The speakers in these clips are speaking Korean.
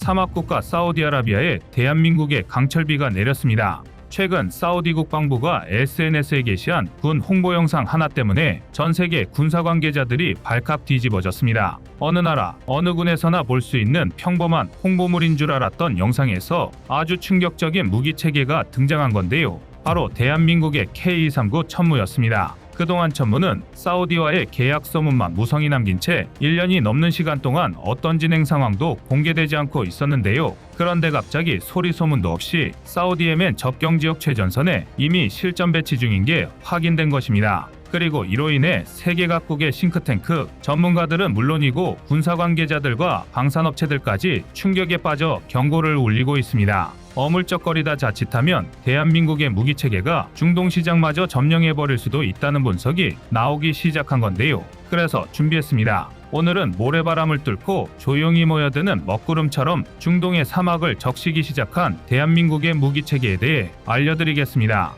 사막국가 사우디아라비아에 대한민국의 강철비가 내렸습니다. 최근 사우디 국방부가 SNS에 게시한 군 홍보 영상 하나 때문에 전 세계 군사 관계자들이 발칵 뒤집어졌습니다. 어느 나라, 어느 군에서나 볼 수 있는 평범한 홍보물인 줄 알았던 영상에서 아주 충격적인 무기 체계가 등장한 건데요. 바로 대한민국의 K239 천무였습니다. 그동안 천무는 사우디와의 계약 서문만 무성이 남긴 채 1년이 넘는 시간 동안 어떤 진행 상황도 공개되지 않고 있었는데요. 그런데 갑자기 소리 소문도 없이 사우디예멘 접경지역 최전선에 이미 실전 배치 중인 게 확인된 것입니다. 그리고 이로 인해 세계 각국의 싱크탱크, 전문가들은 물론이고 군사 관계자들과 방산업체들까지 충격에 빠져 경고를 울리고 있습니다. 어물쩍거리다 자칫하면 대한민국의 무기체계가 중동 시장마저 점령해버릴 수도 있다는 분석이 나오기 시작한 건데요. 그래서 준비했습니다. 오늘은 모래바람을 뚫고 조용히 모여드는 먹구름처럼 중동의 사막을 적시기 시작한 대한민국의 무기체계에 대해 알려드리겠습니다.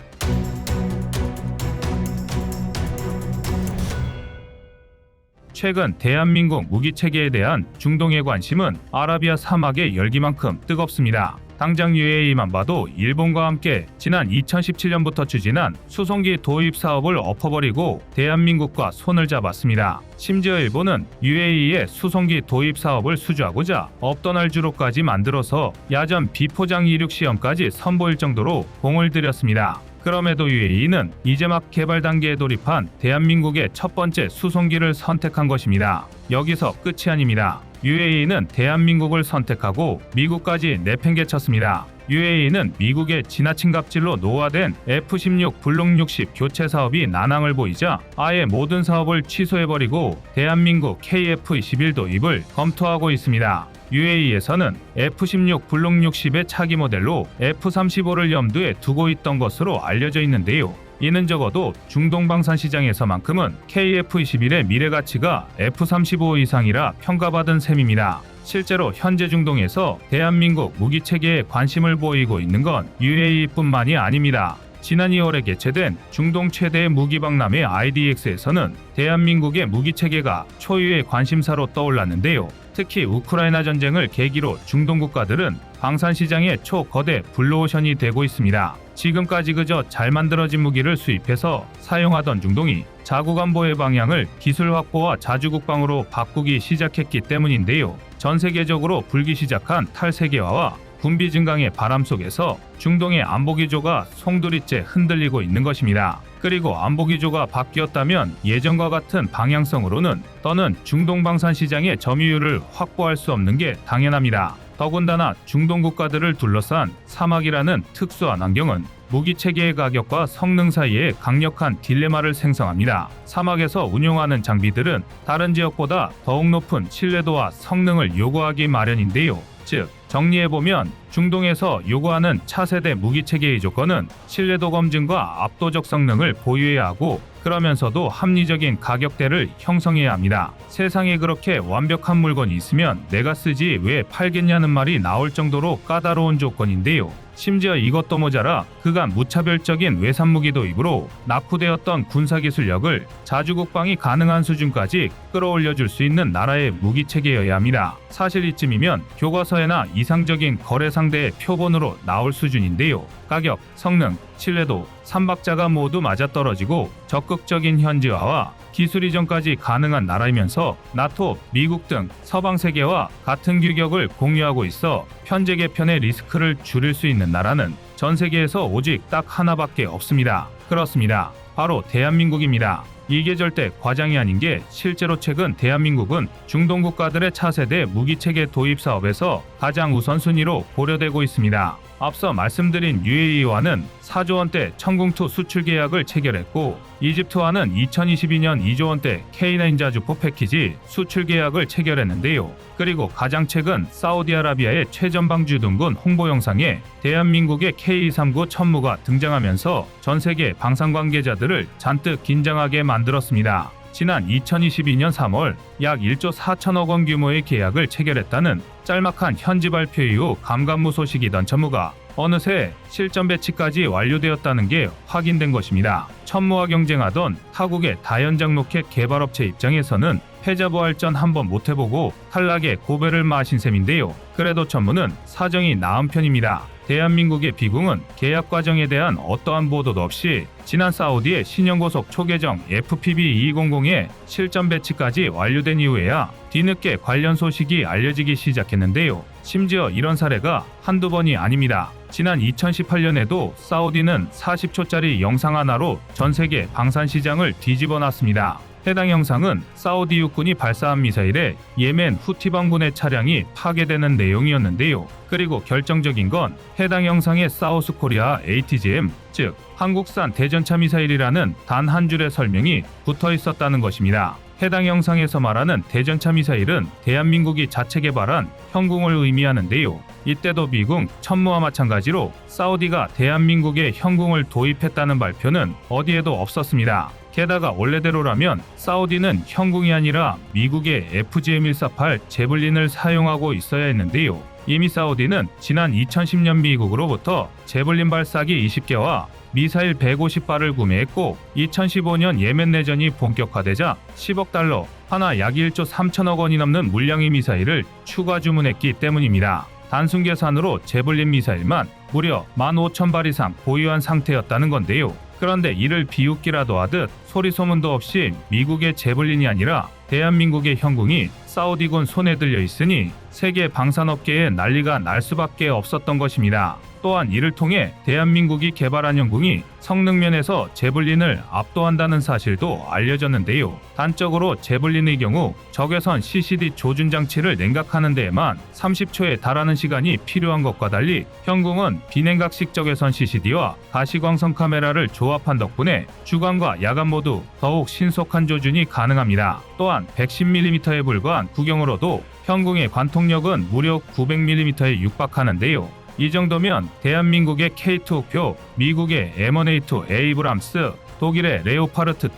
최근 대한민국 무기체계에 대한 중동의 관심은 아라비아 사막의 열기만큼 뜨겁습니다. 당장 UAE만 봐도 일본과 함께 지난 2017년부터 추진한 수송기 도입 사업을 엎어버리고 대한민국과 손을 잡았습니다. 심지어 일본은 UAE의 수송기 도입 사업을 수주하고자 없던 알주로까지 만들어서 야전 비포장 이륙 시험까지 선보일 정도로 공을 들였습니다. 그럼에도 UAE는 이제 막 개발 단계에 돌입한 대한민국의 첫 번째 수송기를 선택한 것입니다. 여기서 끝이 아닙니다. UAE는 대한민국을 선택하고 미국까지 내팽개쳤습니다. UAE는 미국의 지나친 갑질로 노화된 F-16 블록 60 교체 사업이 난항을 보이자 아예 모든 사업을 취소해버리고 대한민국 KF-21 도입을 검토하고 있습니다. UAE에서는 F-16 블록 60의 차기 모델로 F-35를 염두에 두고 있던 것으로 알려져 있는데요. 이는 적어도 중동 방산 시장에서만큼은 KF-21의 미래 가치가 F-35 이상이라 평가받은 셈입니다. 실제로 현재 중동에서 대한민국 무기 체계에 관심을 보이고 있는 건 UAE뿐만이 아닙니다. 지난 2월에 개최된 중동 최대의 무기박람회 IDX에서는 대한민국의 무기 체계가 초유의 관심사로 떠올랐는데요. 특히 우크라이나 전쟁을 계기로 중동 국가들은 방산 시장의 초거대 블루오션이 되고 있습니다. 지금까지 그저 잘 만들어진 무기를 수입해서 사용하던 중동이 자국 안보의 방향을 기술 확보와 자주 국방으로 바꾸기 시작했기 때문인데요. 전 세계적으로 불기 시작한 탈세계화와 군비 증강의 바람 속에서 중동의 안보 기조가 송두리째 흔들리고 있는 것입니다. 그리고 안보 기조가 바뀌었다면 예전과 같은 방향성으로는 떠는 중동 방산 시장의 점유율을 확보할 수 없는 게 당연합니다. 더군다나 중동 국가들을 둘러싼 사막이라는 특수한 환경은 무기 체계의 가격과 성능 사이에 강력한 딜레마를 생성합니다. 사막에서 운용하는 장비들은 다른 지역보다 더욱 높은 신뢰도와 성능을 요구하기 마련인데요. 즉, 정리해보면 중동에서 요구하는 차세대 무기체계의 조건은 신뢰도 검증과 압도적 성능을 보유해야 하고 그러면서도 합리적인 가격대를 형성해야 합니다. 세상에 그렇게 완벽한 물건이 있으면 내가 쓰지 왜 팔겠냐는 말이 나올 정도로 까다로운 조건인데요. 심지어 이것도 모자라 그간 무차별적인 외산무기 도입으로 낙후되었던 군사기술력을 자주국방이 가능한 수준까지 끌어올려줄 수 있는 나라의 무기체계여야 합니다. 사실 이쯤이면 교과서에나 이상적인 거래 상대의 표본으로 나올 수준인데요. 가격, 성능, 신뢰도, 삼박자가 모두 맞아떨어지고 적극적인 현지화와 기술 이전까지 가능한 나라이면서 나토, 미국 등 서방 세계와 같은 규격을 공유하고 있어 편제 개편의 리스크를 줄일 수 있는 나라는 전 세계에서 오직 딱 하나밖에 없습니다. 그렇습니다. 바로 대한민국입니다. 이게 절대 과장이 아닌 게 실제로 최근 대한민국은 중동 국가들의 차세대 무기체계 도입 사업에서 가장 우선순위로 고려되고 있습니다. 앞서 말씀드린 UAE와는 4조 원대 천궁2 수출 계약을 체결했고 이집트와는 2022년 2조 원대 K9 자주포 패키지 수출 계약을 체결했는데요. 그리고 가장 최근 사우디아라비아의 최전방주둔군 홍보 영상에 대한민국의 K239 천무가 등장하면서 전 세계 방산 관계자들을 잔뜩 긴장하게 만들었습니다. 지난 2022년 3월 약 1조 4천억 원 규모의 계약을 체결했다는 짤막한 현지 발표 이후 감감무소식이던 천무가 어느새 실전 배치까지 완료되었다는 게 확인된 것입니다. 천무와 경쟁하던 타국의 다연장 로켓 개발업체 입장에서는 패자부활전 한번 못해보고 탈락에 고배를 마신 셈인데요. 그래도 천무는 사정이 나은 편입니다. 대한민국의 비공은 계약 과정에 대한 어떠한 보도도 없이 지난 사우디의 신형고속 초계정 FPV-200의 실전 배치까지 완료된 이후에야 뒤늦게 관련 소식이 알려지기 시작했는데요. 심지어 이런 사례가 한두 번이 아닙니다. 지난 2018년에도 사우디는 40초짜리 영상 하나로 전 세계 방산 시장을 뒤집어 놨습니다. 해당 영상은 사우디 육군이 발사한 미사일에 예멘 후티 반군의 차량이 파괴되는 내용이었는데요. 그리고 결정적인 건 해당 영상에 사우스코리아 ATGM, 즉 한국산 대전차 미사일이라는 단 한 줄의 설명이 붙어 있었다는 것입니다. 해당 영상에서 말하는 대전차 미사일은 대한민국이 자체 개발한 형궁을 의미하는데요. 이때도 미국 천무와 마찬가지로 사우디가 대한민국에 형궁을 도입했다는 발표는 어디에도 없었습니다. 게다가 원래대로라면 사우디는 형궁이 아니라 미국의 FGM-148 제블린을 사용하고 있어야 했는데요. 이미 사우디는 지난 2010년 미국으로부터 제블린 발사기 20개와 미사일 150발을 구매했고 2015년 예멘 내전이 본격화되자 10억 달러, 하나 약 1조 3천억 원이 넘는 물량의 미사일을 추가 주문했기 때문입니다. 단순 계산으로 제블린 미사일만 무려 15,000발 이상 보유한 상태였다는 건데요. 그런데 이를 비웃기라도 하듯 소리소문도 없이 미국의 제블린이 아니라 대한민국의 형궁이 사우디군 손에 들려 있으니 세계 방산업계에 난리가 날 수밖에 없었던 것입니다. 또한 이를 통해 대한민국이 개발한 형궁이 성능면에서 제블린을 압도한다는 사실도 알려졌는데요. 단적으로 제블린의 경우 적외선 CCD 조준 장치를 냉각하는 데에만 30초에 달하는 시간이 필요한 것과 달리 형궁은 비냉각식 적외선 CCD와 가시광선 카메라를 조합한 덕분에 주간과 야간 모두 더욱 신속한 조준이 가능합니다. 또한 110mm에 불과한 구경으로도 형궁의 관통력은 무려 900mm에 육박하는데요. 이 정도면 대한민국의 K2 옥표, 미국의 M1A2 에이브람스, 독일의 레오파르트 2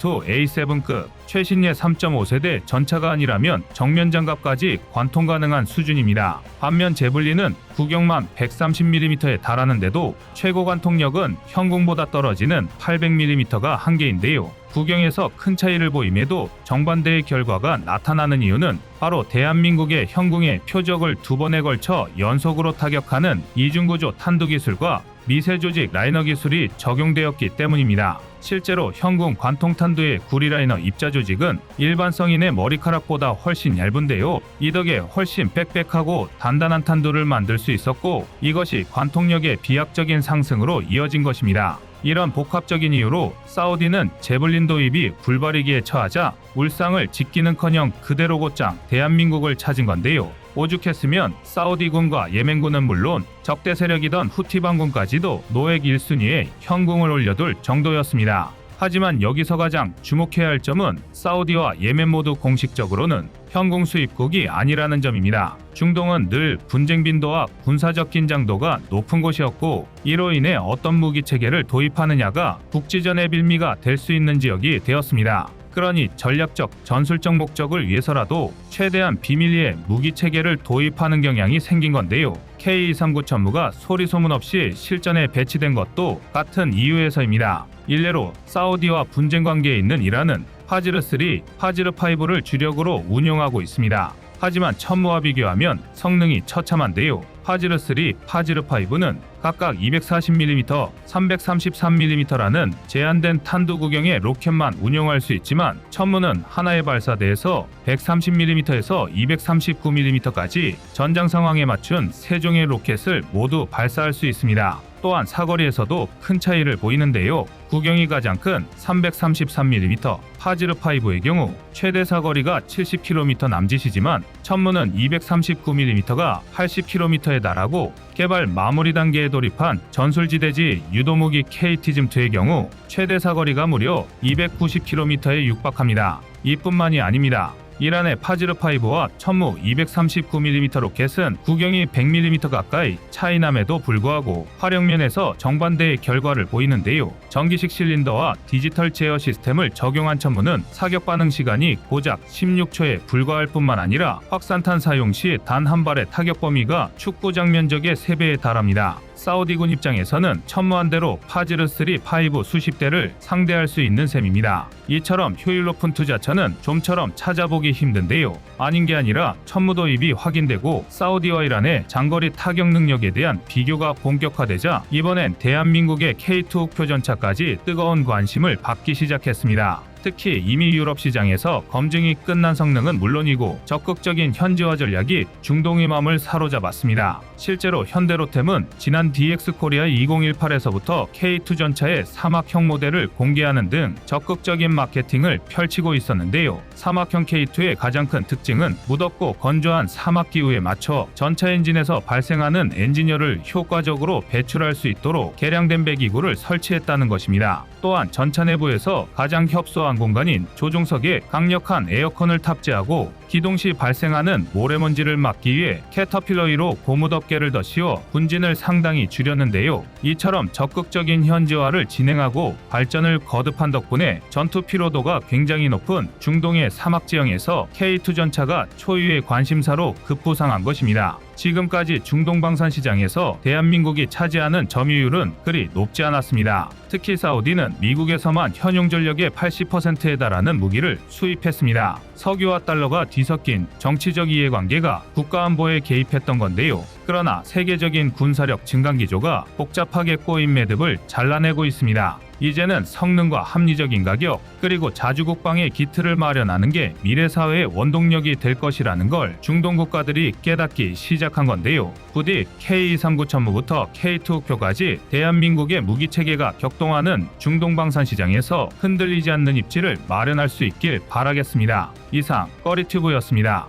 A7급, 최신의 3.5세대 전차가 아니라면 정면장갑까지 관통 가능한 수준입니다. 반면 제블린은 구경만 130mm에 달하는데도 최고 관통력은 형궁보다 떨어지는 800mm가 한계인데요. 구경에서 큰 차이를 보임에도 정반대의 결과가 나타나는 이유는 바로 대한민국의 형궁의 표적을 두 번에 걸쳐 연속으로 타격하는 이중구조 탄두 기술과 미세 조직 라이너 기술이 적용되었기 때문입니다. 실제로 형궁 관통탄두의 구리 라이너 입자 조직은 일반 성인의 머리카락보다 훨씬 얇은데요. 이 덕에 훨씬 빽빽하고 단단한 탄두를 만들 수 있었고 이것이 관통력의 비약적인 상승으로 이어진 것입니다. 이런 복합적인 이유로 사우디는 제블린 도입이 불발이기에 처하자 울상을 짓기는커녕 그대로 곧장 대한민국을 찾은 건데요. 오죽했으면 사우디군과 예멘군은 물론 적대 세력이던 후티 반군까지도 노획 1순위에 형궁을 올려둘 정도였습니다. 하지만 여기서 가장 주목해야 할 점은 사우디와 예멘 모두 공식적으로는 형궁 수입국이 아니라는 점입니다. 중동은 늘 분쟁 빈도와 군사적 긴장도가 높은 곳이었고 이로 인해 어떤 무기 체계를 도입하느냐가 국지전의 빌미가 될 수 있는 지역이 되었습니다. 그러니 전략적, 전술적 목적을 위해서라도 최대한 비밀리에 무기 체계를 도입하는 경향이 생긴 건데요. K239 천무가 소리 소문 없이 실전에 배치된 것도 같은 이유에서입니다. 일례로 사우디와 분쟁 관계에 있는 이란은 파지르3, 파지르5를 주력으로 운용하고 있습니다. 하지만 천무와 비교하면 성능이 처참한데요. 파지르3, 파지르5는 각각 240mm, 333mm라는 제한된 탄두 구경의 로켓만 운용할 수 있지만 천무는 하나의 발사대에서 130mm에서 239mm까지 전장 상황에 맞춘 세 종의 로켓을 모두 발사할 수 있습니다. 또한 사거리에서도 큰 차이를 보이는데요. 구경이 가장 큰 333mm, 파지르5의 경우 최대 사거리가 70km 남짓이지만 천무는 239mm가 80km에 달하고 개발 마무리 단계에 돌입한 전술지대지 유도무기 KT즘2의 경우 최대 사거리가 무려 290km에 육박합니다. 이뿐만이 아닙니다. 이란의 파지르5와 천무 239mm 로켓은 구경이 100mm 가까이 차이남에도 불구하고 활용면에서 정반대의 결과를 보이는데요. 전기식 실린더와 디지털 제어 시스템을 적용한 천무는 사격 반응 시간이 고작 16초에 불과할 뿐만 아니라 확산탄 사용 시 단 한 발의 타격 범위가 축구장 면적의 3배에 달합니다. 사우디군 입장에서는 천무한 대로 파지르3, 5 수십 대를 상대할 수 있는 셈입니다. 이처럼 효율 높은 투자처는 좀처럼 찾아보기 보기 힘든데요. 아닌 게 아니라 천무도입이 확인되고 사우디와 이란의 장거리 타격 능력에 대한 비교가 본격화되자 이번엔 대한민국의 K2 우표 전차까지 뜨거운 관심을 받기 시작했습니다. 특히 이미 유럽 시장에서 검증이 끝난 성능은 물론이고 적극적인 현지화 전략이 중동의 마음을 사로잡았습니다. 실제로 현대로템은 지난 DX 코리아 2018에서부터 K2 전차의 사막형 모델을 공개하는 등 적극적인 마케팅을 펼치고 있었는데요. 사막형 K2의 가장 큰 특징은 무덥고 건조한 사막 기후에 맞춰 전차 엔진에서 발생하는 엔진열을 효과적으로 배출할 수 있도록 개량된 배기구를 설치했다는 것입니다. 또한 전차 내부에서 가장 협소한 공간인 조종석에 강력한 에어컨을 탑재하고 기동 시 발생하는 모래먼지를 막기 위해 캐터필러 2로 고무덮개를 더 씌워 분진을 상당히 줄였는데요. 이처럼 적극적인 현지화를 진행하고 발전을 거듭한 덕분에 전투 피로도가 굉장히 높은 중동의 사막 지형에서 K2 전차가 초유의 관심사로 급부상한 것입니다. 지금까지 중동 방산 시장에서 대한민국이 차지하는 점유율은 그리 높지 않았습니다. 특히 사우디는 미국에서만 현용 전력의 80%에 달하는 무기를 수입했습니다. 석유와 달러가 뒤섞인 정치적 이해관계가 국가안보에 개입했던 건데요. 그러나 세계적인 군사력 증강 기조가 복잡하게 꼬인 매듭을 잘라내고 있습니다. 이제는 성능과 합리적인 가격 그리고 자주 국방의 기틀을 마련하는 게 미래 사회의 원동력이 될 것이라는 걸 중동 국가들이 깨닫기 시작한 건데요. 부디 K239 천무부터 K2 우표까지 대한민국의 무기 체계가 격동하는 중동 방산 시장에서 흔들리지 않는 입지를 마련할 수 있길 바라겠습니다. 이상 꺼리튜브였습니다.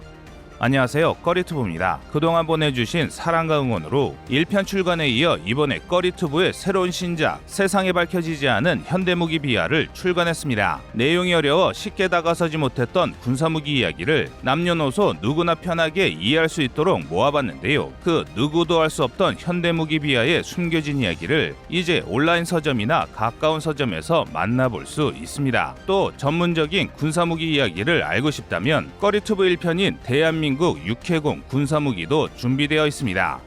안녕하세요, 꺼리튜브입니다. 그동안 보내주신 사랑과 응원으로 1편 출간에 이어 이번에 꺼리튜브의 새로운 신작 세상에 밝혀지지 않은 현대무기 비하를 출간했습니다. 내용이 어려워 쉽게 다가서지 못했던 군사무기 이야기를 남녀노소 누구나 편하게 이해할 수 있도록 모아봤는데요. 그 누구도 알 수 없던 현대무기 비하의 숨겨진 이야기를 이제 온라인 서점이나 가까운 서점에서 만나볼 수 있습니다. 또 전문적인 군사무기 이야기를 알고 싶다면 꺼리튜브 1편인 대한민국 육해공 군사무기도 준비되어 있습니다.